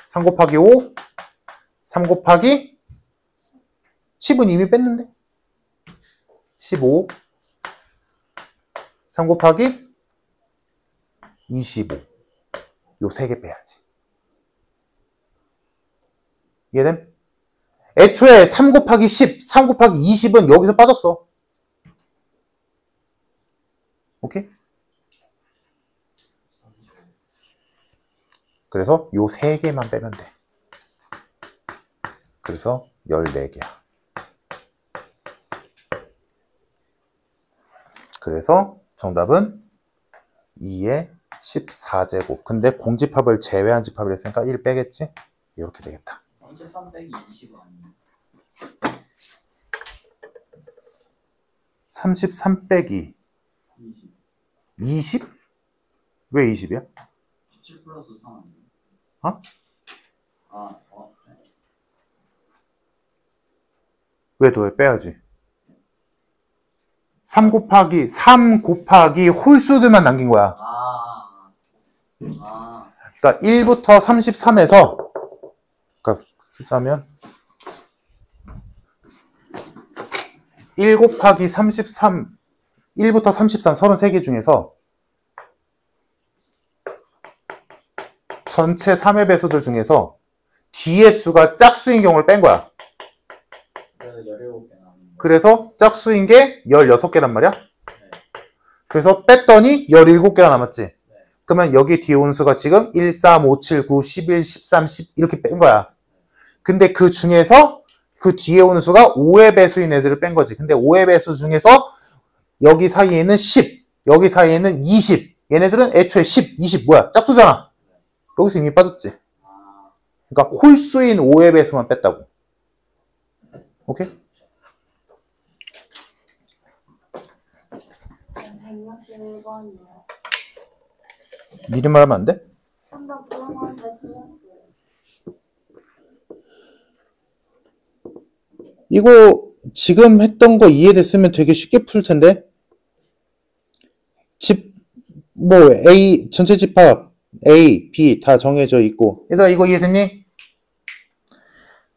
3 곱하기 5, 3 곱하기 10은 이미 뺐는데? 15, 3 곱하기 25. 요 3개 빼야지. 이해됨? 애초에 3 곱하기 10, 3 곱하기 20은 여기서 빠졌어. 오케이? 그래서 요 3개만 빼면 돼. 그래서 14개야. 그래서 정답은 2의 14제곱. 근데 공집합을 제외한 집합을 했으니까 1 빼겠지? 이렇게 되겠다. 33 빼기 20 아니에요? 33 빼기 20. 20? 왜 20이야? 17 플러스 3 아니에요? 어? 네. 왜 더해? 빼야지. 3 곱하기 홀수들만 남긴 거야. 그러니까 1부터 33에서 그러니까 숫자면 1 곱하기 33 1부터 33 33개 중에서 전체 3의 배수들 중에서 뒤의 수가 짝수인 경우를 뺀 거야. 그래서 17개 나오는 거예요. 그래서 짝수인 게 16개란 말이야. 네. 그래서 뺐더니 17개가 남았지. 그러면 여기 뒤에 온 수가 지금 1, 3, 5, 7, 9, 11, 13, 10 이렇게 뺀 거야. 근데 그 중에서 그 뒤에 오는 수가 5의 배수인 애들을 뺀 거지. 근데 5의 배수 중에서 여기 사이에는 10, 여기 사이에는 20. 얘네들은 애초에 10, 20 뭐야? 짝수잖아. 여기서 이미 빠졌지. 그러니까 홀수인 5의 배수만 뺐다고. 오케이? 161번이요. 미리 말하면 안 돼? 한번 불어봤는데 틀렸어요. 이거 지금 했던 거 이해됐으면 되게 쉽게 풀 텐데. A, 전체 집합 A, B 다 정해져 있고. 얘들아 이거 이해됐니?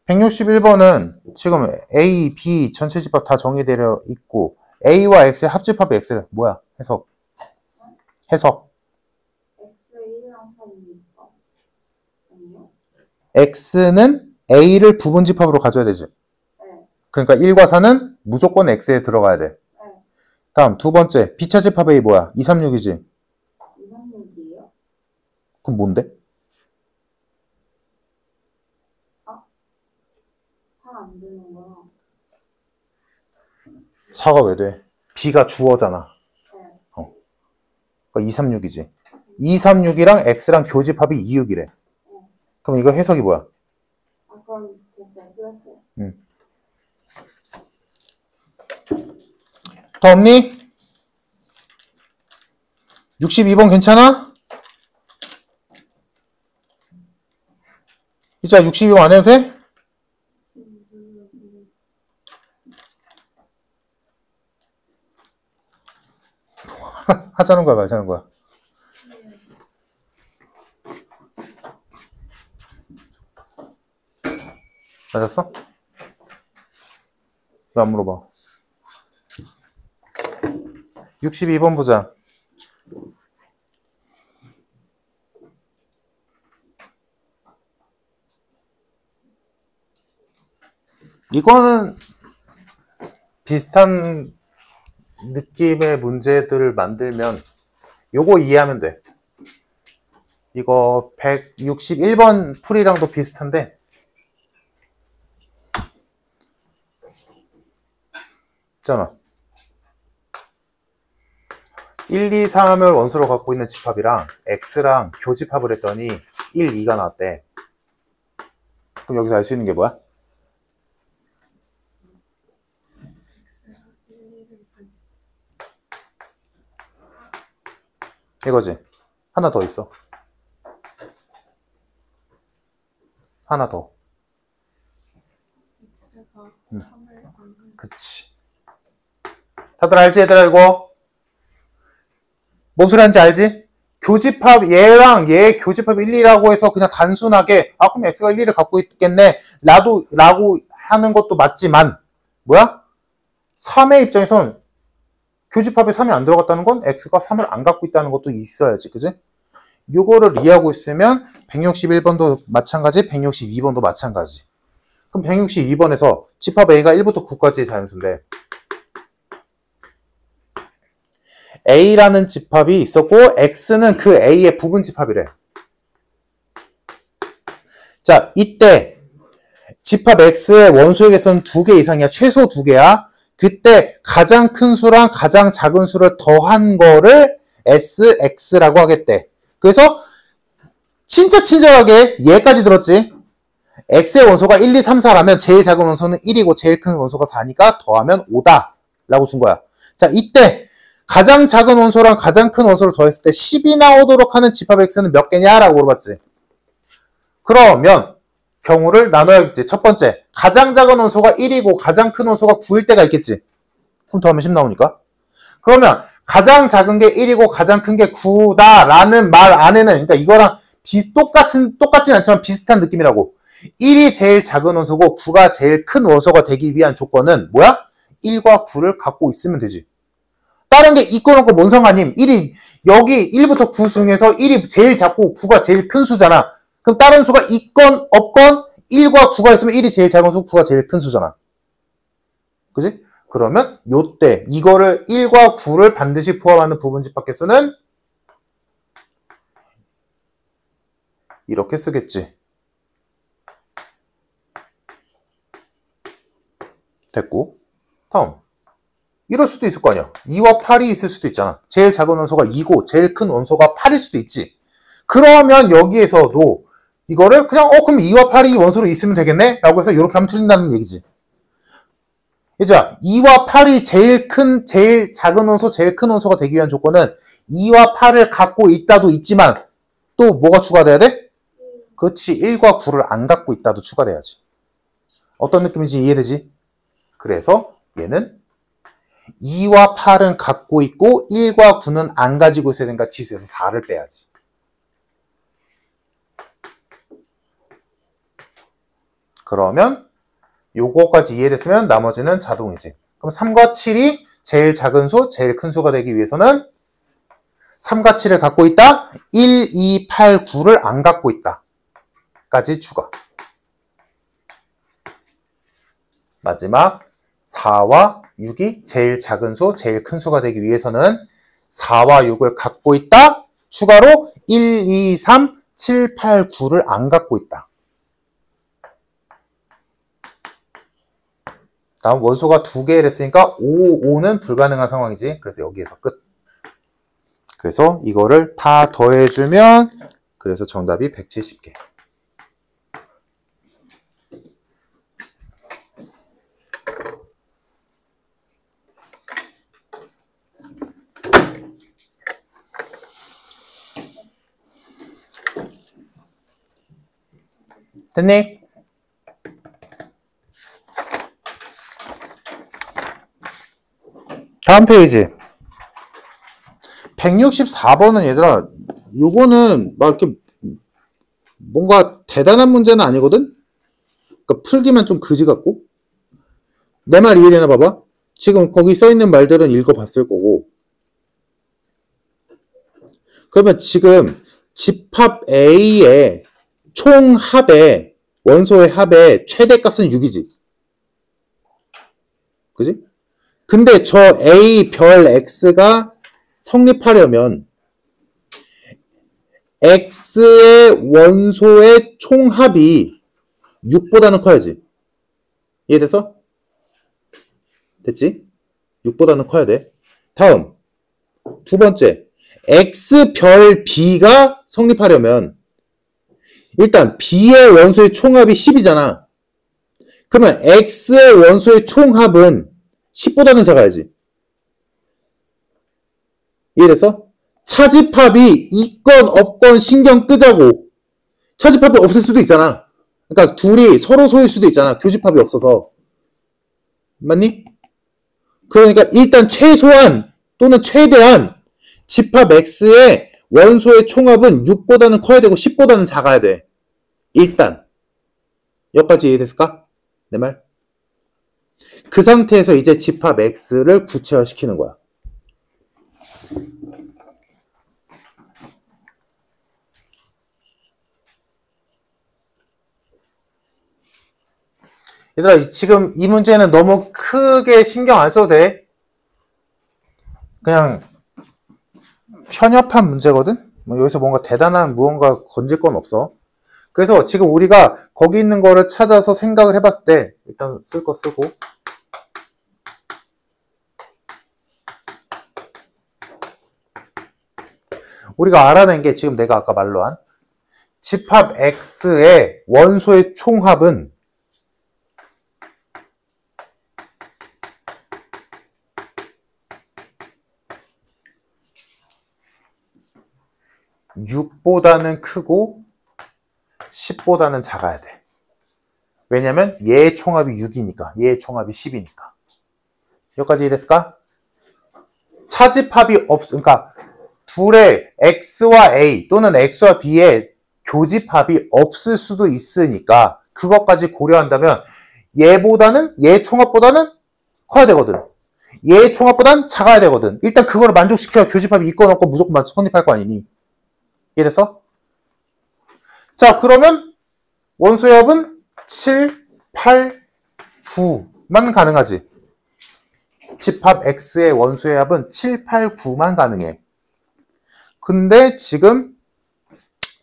161번은 지금 A, B 전체 집합 다 정의되어 있고 A와 X의 합집합의 X를 뭐야? 해석. X1이랑 3이니까. 아니요? X는 A를 부분집합으로 가져야 되지. 네. 그러니까 1과 4는 무조건 X에 들어가야 돼. 네. 다음 두 번째 B차 집합 A 뭐야? 2, 3, 6이지. 236이에요? 그럼 뭔데? 4 안 되는구나. 4가 왜 돼? B가 주어잖아. 그러니까 236이지. 236이랑 X랑 교집합이 26이래. 그럼 이거 해석이 뭐야? 아, 그럼 됐어요. 끝났어요. 더 없니? 62번 괜찮아? 이자 62번 안 해도 돼? 하자는 거야, 말자는 거야? 맞았어? 왜 안 물어봐? 62번 보자. 이거는 비슷한 느낌의 문제들을 만들면 요거 이해하면 돼. 이거 161번 풀이랑도 비슷한데 있잖아. 1, 2, 3을 원소로 갖고 있는 집합이랑 X랑 교집합을 했더니 1, 2가 나왔대. 그럼 여기서 알 수 있는 게 뭐야? 이거지. 하나 더 있어. 하나 더. X가 3을 안 그치. 다들 알지, 얘들아, 이거? 뭔 소리 하는지 알지? 교집합, 얘랑 얘 교집합 1, 2라고 해서 그냥 단순하게, 아, 그럼 X가 1, 2를 갖고 있겠네. 라고 하는 것도 맞지만, 뭐야? 3의 입장에선 교집합에 3이 안 들어갔다는 건 X가 3을 안 갖고 있다는 것도 있어야지, 그지? 요거를 이해하고 있으면 161번도 마찬가지, 162번도 마찬가지. 그럼 162번에서 집합 A가 1부터 9까지의 자연수인데 A라는 집합이 있었고 X는 그 A의 부분 집합이래. 자, 이때 집합 X의 원소의 개수는 2개 이상이야. 최소 2개야. 그때 가장 큰 수랑 가장 작은 수를 더한 거를 SX라고 하겠대. 그래서 진짜 친절하게 얘까지 들었지. X의 원소가 1, 2, 3, 4라면 제일 작은 원소는 1이고 제일 큰 원소가 4니까 더하면 5다 라고 준 거야. 자, 이때 가장 작은 원소랑 가장 큰 원소를 더했을 때 10이 나오도록 하는 집합 X는 몇 개냐 라고 물어봤지. 그러면 경우를 나눠야겠지. 첫 번째, 가장 작은 원소가 1이고 가장 큰 원소가 9일 때가 있겠지. 그럼 더하면 10 나오니까. 그러면 가장 작은 게 1이고 가장 큰 게 9다라는 말 안에는, 그러니까 이거랑 똑같진 않지만 비슷한 느낌이라고. 1이 제일 작은 원소고 9가 제일 큰 원소가 되기 위한 조건은 뭐야? 1과 9를 갖고 있으면 되지. 다른 게 있고 없고 뭔 상관임? 1이 여기 1부터 9 중에서 1이 제일 작고 9가 제일 큰 수잖아. 그럼 다른 수가 있건 없건 1과 9가 있으면 1이 제일 작은 수, 9가 제일 큰 수잖아. 그지? 그러면 요때 이거를 1과 9를 반드시 포함하는 부분 집합 개수는 이렇게 쓰겠지. 됐고, 다음. 이럴 수도 있을 거 아니야. 2와 8이 있을 수도 있잖아. 제일 작은 원소가 2고 제일 큰 원소가 8일 수도 있지. 그러면 여기에서도 이거를 그냥 그럼 2와 8이 원소로 있으면 되겠네? 라고 해서 이렇게 하면 틀린다는 얘기지. 이제 2와 8이 제일 작은 원소, 제일 큰 원소가 되기 위한 조건은 2와 8을 갖고 있다도 있지만 또 뭐가 추가돼야 돼? 그렇지. 1과 9를 안 갖고 있다도 추가돼야지. 어떤 느낌인지 이해되지? 그래서 얘는 2와 8은 갖고 있고 1과 9는 안 가지고 있어야 되니까 지수에서 4를 빼야지. 그러면 요거까지 이해됐으면 나머지는 자동이지. 그럼 3과 7이 제일 작은 수, 제일 큰 수가 되기 위해서는 3과 7을 갖고 있다. 1, 2, 8, 9를 안 갖고 있다. 까지 추가. 마지막 4와 6이 제일 작은 수, 제일 큰 수가 되기 위해서는 4와 6을 갖고 있다. 추가로 1, 2, 3, 7, 8, 9를 안 갖고 있다. 다음 원소가 2개를 했으니까 5는 불가능한 상황이지. 그래서 여기에서 끝. 그래서 이거를 다 더해주면 그래서 정답이 170개. 됐니? 다음 페이지. 164번은 얘들아, 요거는 막 이렇게 뭔가 대단한 문제는 아니거든? 그러니까 풀기만 좀 그지 같고. 내 말 이해되나 봐봐. 지금 거기 써있는 말들은 읽어봤을 거고. 그러면 지금 집합 A의 총합의 원소의 합의 최대값은 6이지. 그지? 근데 저 A 별 X가 성립하려면 X의 원소의 총합이 6보다는 커야지. 이해됐어? 됐지? 6보다는 커야 돼. 다음 두 번째, X 별 B가 성립하려면 일단 B의 원소의 총합이 10이잖아. 그러면 X의 원소의 총합은 10보다는 작아야지. 이해됐어? 차집합이 있건 없건 신경 끄자고. 차집합이 없을 수도 있잖아. 그러니까 둘이 서로 소일 수도 있잖아. 교집합이 없어서. 맞니? 그러니까 일단 최소한 또는 최대한 집합 X의 원소의 총합은 6보다는 커야 되고 10보다는 작아야 돼. 일단. 여기까지 이해됐을까? 내 말? 그 상태에서 이제 집합 X를 구체화시키는 거야. 얘들아, 지금 이 문제는 너무 크게 신경 안 써도 돼. 그냥 편협한 문제거든? 뭐 여기서 뭔가 대단한 무언가 건질 건 없어. 그래서 지금 우리가 거기 있는 거를 찾아서 생각을 해봤을 때 일단 쓸 거 쓰고 우리가 알아낸 게 지금 내가 아까 말로 한 집합 X의 원소의 총합은 6보다는 크고 10보다는 작아야 돼. 왜냐면 얘의 총합이 6이니까. 얘의 총합이 10이니까. 여기까지 이해됐을까? 차집합이 그러니까 둘의 X와 A 또는 X와 B의 교집합이 없을 수도 있으니까 그것까지 고려한다면 얘보다는 얘의 총합보다는 커야 되거든. 얘의 총합보다는 작아야 되거든. 일단 그거를 만족시켜야 교집합이 있건 없건 무조건 성립할 거 아니니. 이해됐어? 자, 그러면 원소의 합은 7, 8, 9만 가능하지. 집합 X의 원소의 합은 7, 8, 9만 가능해. 근데 지금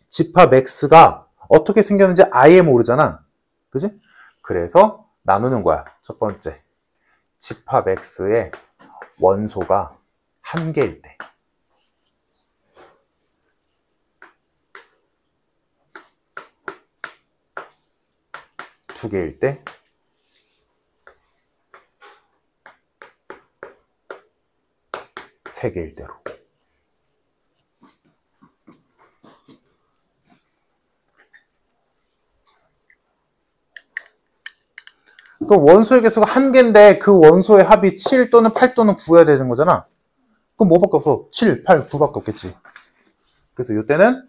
집합 X가 어떻게 생겼는지 아예 모르잖아. 그지? 그래서 나누는 거야. 첫 번째. 집합 X의 원소가 한 개일 때. 두 개일 때. 세 개일 때로. 그럼 원소의 개수가 한 개인데 그 원소의 합이 7 또는 8 또는 9여야 되는 거잖아. 그럼 뭐밖에 없어? 7, 8, 9밖에 없겠지. 그래서 이때는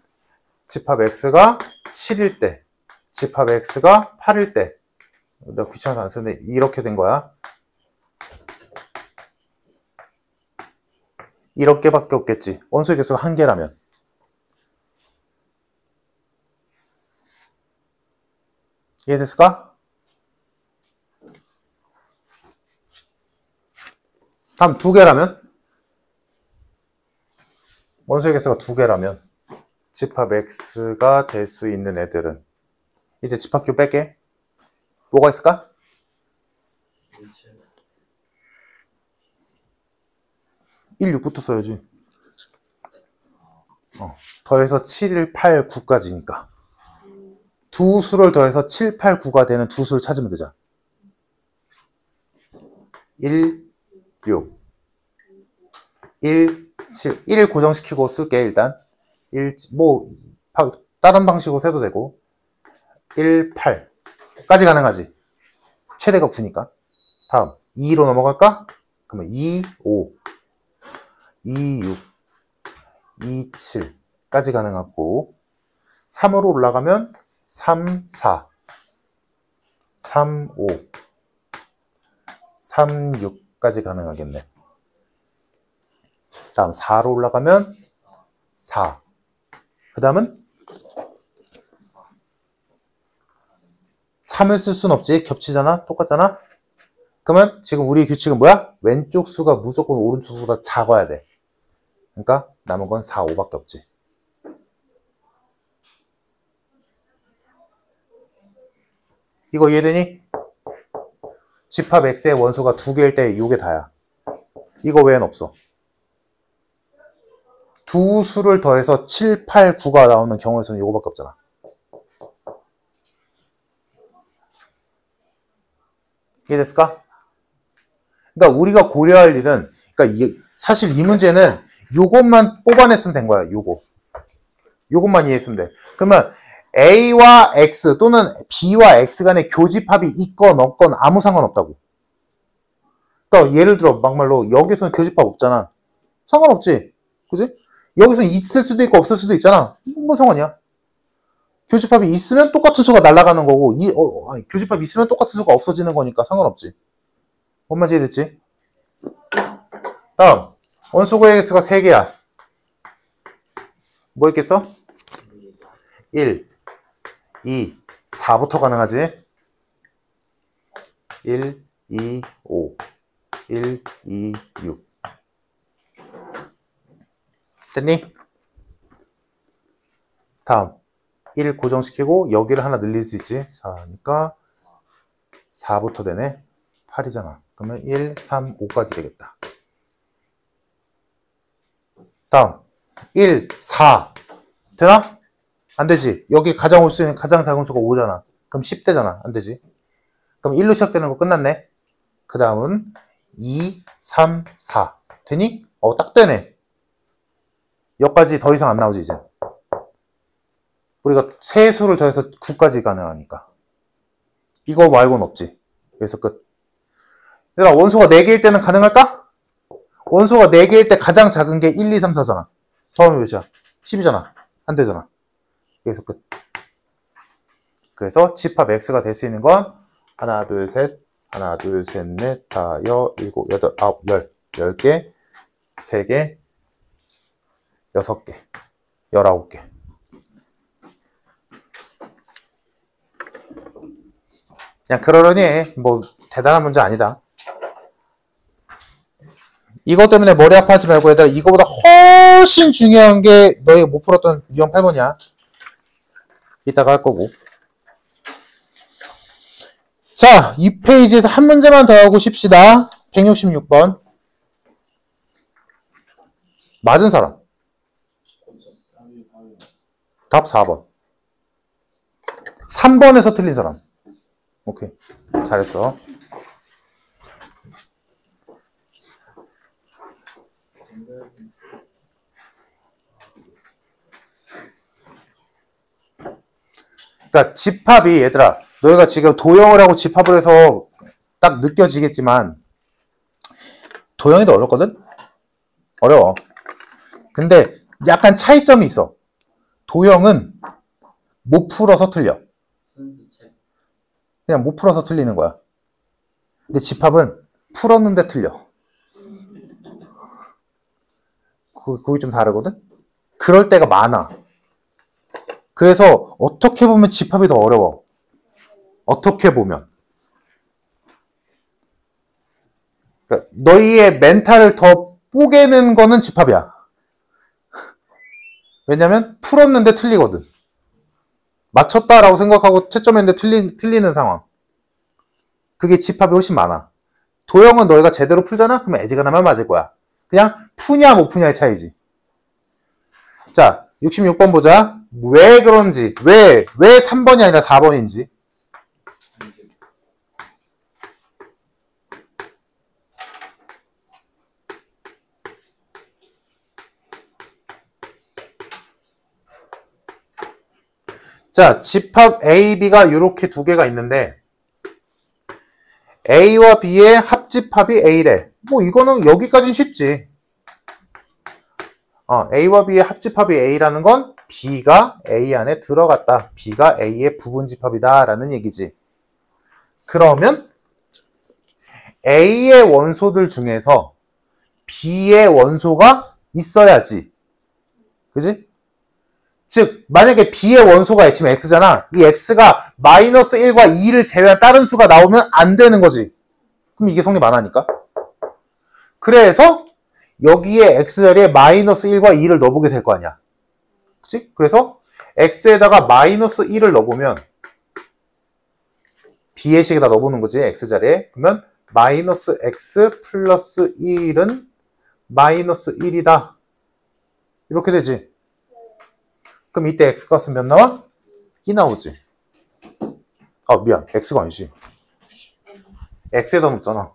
집합 X가 7일 때, 집합 X가 8일 때. 내가 귀찮아서 안 쓰는데 이렇게 된 거야. 이렇게밖에 없겠지. 원소의 개수가 한 개라면. 이해됐을까? 다음 두 개라면? 원소의 개수가 두 개라면 집합 X가 될 수 있는 애들은 이제 집합 Q 뺄게. 뭐가 있을까? 일체. 1, 6부터 써야지. 더해서 7, 8, 9까지니까. 두 수를 더해서 7, 8, 9가 되는 두 수를 찾으면 되잖아. 1, 6. 1, 7. 1 고정시키고 쓸게, 일단. 1, 다른 방식으로 세도 되고. 1, 8까지 가능하지. 최대가 9니까. 다음 2로 넘어갈까? 그러면 2, 5, 2, 6, 2, 7까지 가능하고 3으로 올라가면 3, 4, 3, 5, 3, 6까지 가능하겠네. 다음 4로 올라가면 4. 그 다음은 3을 쓸 순 없지. 겹치잖아. 똑같잖아. 그러면 지금 우리 규칙은 뭐야? 왼쪽 수가 무조건 오른쪽 수보다 작아야 돼. 그러니까 남은 건 4, 5밖에 없지. 이거 이해되니? 집합 x의 원소가 2개일 때 요게 다야. 이거 외엔 없어. 두 수를 더해서 7, 8, 9가 나오는 경우에서는 요거밖에 없잖아. 이해됐을까? 그러니까 우리가 고려할 일은, 그러니까 사실 이 문제는 요것만 뽑아냈으면 된 거야. 요것만 이해했으면 돼. 그러면 A와 X 또는 B와 X 간의 교집합이 있건 없건 아무 상관없다고. 그러니까 예를 들어 막말로 여기서는 교집합 없잖아. 상관없지. 그지? 여기서는 있을 수도 있고 없을 수도 있잖아. 뭔 상관이야. 교집합이 있으면 똑같은 수가 날아가는 거고 교집합이 있으면 똑같은 수가 없어지는 거니까 상관없지. 뭔 말인지 이해됐지? 다음 원소고의 개수가 3개야. 뭐 있겠어? 1, 2, 4부터 가능하지? 1, 2, 5, 1, 2, 6 됐니? 다음 1 고정시키고 여기를 하나 늘릴 수 있지. 4니까 4부터 되네. 8이잖아. 그러면 1, 3, 5까지 되겠다. 다음 1, 4 되나? 안 되지. 여기 가장 올 수 있는 가장 작은 수가 5잖아. 그럼 10대잖아. 안 되지. 그럼 1로 시작되는 거 끝났네. 그 다음은 2, 3, 4 되니? 딱 되네. 여기까지 더 이상 안 나오지 이제. 우리가 세 수를 더해서 9까지 가능하니까. 이거 말고는 없지. 그래서 끝. 얘들아, 원소가 4개일 때는 가능할까? 원소가 4개일 때 가장 작은 게 1, 2, 3, 4잖아. 더하면 몇이야? 10이잖아. 안 되잖아. 그래서 끝. 그래서 집합 X가 될 수 있는 건 하나, 둘, 셋, 하나, 둘, 셋, 넷, 다, 일곱, 여덟, 아홉, 10개, 3개, 6개, 19개. 그냥 그러려니 해. 뭐 대단한 문제 아니다. 이것 때문에 머리 아파하지 말고 얘들아, 이거보다 훨씬 중요한 게 너희 못 풀었던 유형 8번이야. 이따가 할 거고. 자, 이 페이지에서 한 문제만 더 하고 쉽시다. 166번. 맞은 사람. 답 4번. 3번에서 틀린 사람. 오케이. 잘했어. 그러니까 집합이, 얘들아, 너희가 지금 도형을 하고 집합을 해서 딱 느껴지겠지만 도형이 더 어렵거든? 어려워. 근데 약간 차이점이 있어. 도형은 못 풀어서 틀려. 그냥 못 풀어서 틀리는 거야. 근데 집합은 풀었는데 틀려. 그게 좀 다르거든? 그럴 때가 많아. 그래서 어떻게 보면 집합이 더 어려워. 어떻게 보면. 그러니까 너희의 멘탈을 더 뽀개는 거는 집합이야. 왜냐면 풀었는데 틀리거든. 맞췄다라고 생각하고 채점했는데 틀리는 상황. 그게 집합이 훨씬 많아. 도형은 너희가 제대로 풀잖아? 그러면 애지간하면 맞을 거야. 그냥 푸냐 못 푸냐의 차이지. 자, 66번 보자. 왜 그런지, 왜 3번이 아니라 4번인지. 자, 집합 A, B가 이렇게 두 개가 있는데 A와 B의 합집합이 A래. 뭐 이거는 여기까지는 쉽지. A와 B의 합집합이 A라는 건 B가 A 안에 들어갔다. B가 A의 부분집합이다 라는 얘기지. 그러면 A의 원소들 중에서 B의 원소가 있어야지. 그지? 즉 만약에 B의 원소가 지금 X잖아. 이 X가 마이너스 1과 2를 제외한 다른 수가 나오면 안 되는 거지. 그럼 이게 성립 안 하니까. 그래서 여기에 X자리에 마이너스 1과 2를 넣어보게 될 거 아니야. 그치? 그래서 X에다가 마이너스 1을 넣어보면 B의 식에다 넣어보는 거지. X자리에. 그러면 마이너스 X 플러스 1은 마이너스 1이다. 이렇게 되지. 그럼 이때 X값은 몇 나와? 2 나오지. 미안. X가 아니지. X에다 넣었잖아.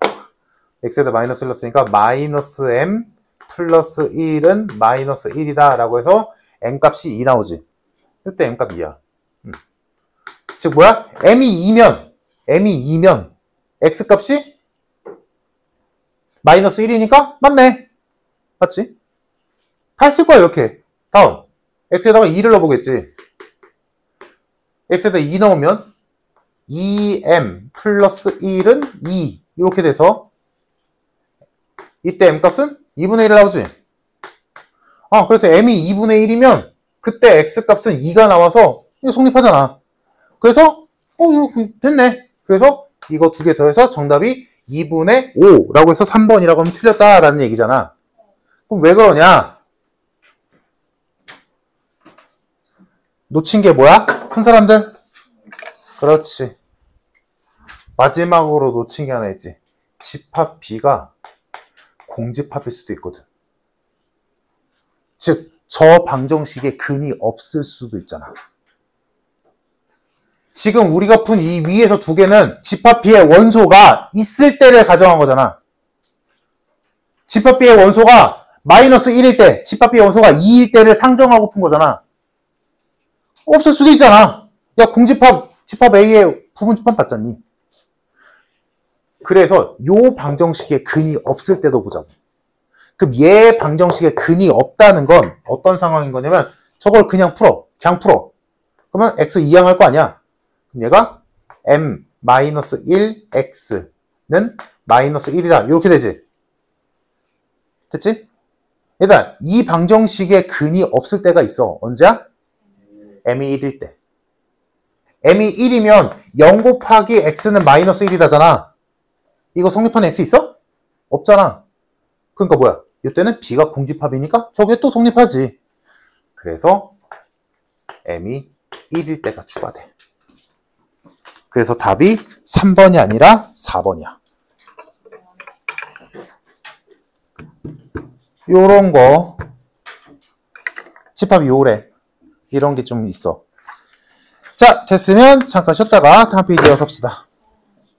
X에다 마이너스 1 넣었으니까 마이너스 M 플러스 1은 마이너스 1이다 라고 해서 M값이 2 나오지. 이때 M값 2야. 즉 뭐야? M이 2면 X값이 마이너스 1이니까 맞네. 맞지? 다 했을 거야 이렇게. 다음 X에다가 2를 넣어보겠지. X에다 2 넣으면 2M 플러스 1은 2 이렇게 돼서 이때 M값은 2분의 1 나오지. 그래서 M이 2분의 1이면 그때 X값은 2가 나와서 이거 성립하잖아. 그래서 이거 됐네. 그래서 이거 두 개 더해서 정답이 2분의 5라고 해서 3번이라고 하면 틀렸다라는 얘기잖아. 그럼 왜 그러냐? 놓친 게 뭐야? 푼 사람들? 그렇지. 마지막으로 놓친 게 하나 있지. 집합 B가 공집합일 수도 있거든. 즉, 저 방정식에 근이 없을 수도 있잖아. 지금 우리가 푼 이 위에서 두 개는 집합 B의 원소가 있을 때를 가정한 거잖아. 집합 B의 원소가 마이너스 1일 때, 집합 B의 원소가 2일 때를 상정하고 푼 거잖아. 없을 수도 있잖아. 야, 집합 A의 부분집합 봤잖니. 그래서 요 방정식에 근이 없을 때도 보자고. 그럼 얘 방정식에 근이 없다는 건 어떤 상황인 거냐면 저걸 그냥 풀어. 그러면 x 이항할 거 아니야. 그럼 얘가 m-1x는 마이너스 1이다. 이렇게 되지. 됐지? 일단 이 방정식에 근이 없을 때가 있어. 언제야? m이 1일 때. m이 1이면 0 곱하기 x는 마이너스 1이다잖아. 이거 성립하는 x 있어? 없잖아. 그러니까 뭐야? 이때는 b가 공집합이니까 저게 또 성립하지. 그래서 m이 1일 때가 추가돼. 그래서 답이 3번이 아니라 4번이야. 요런 거 집합이 요래. 이런 게 좀 있어. 자, 됐으면 잠깐 쉬었다가 다음 페이지 이어서 봅시다.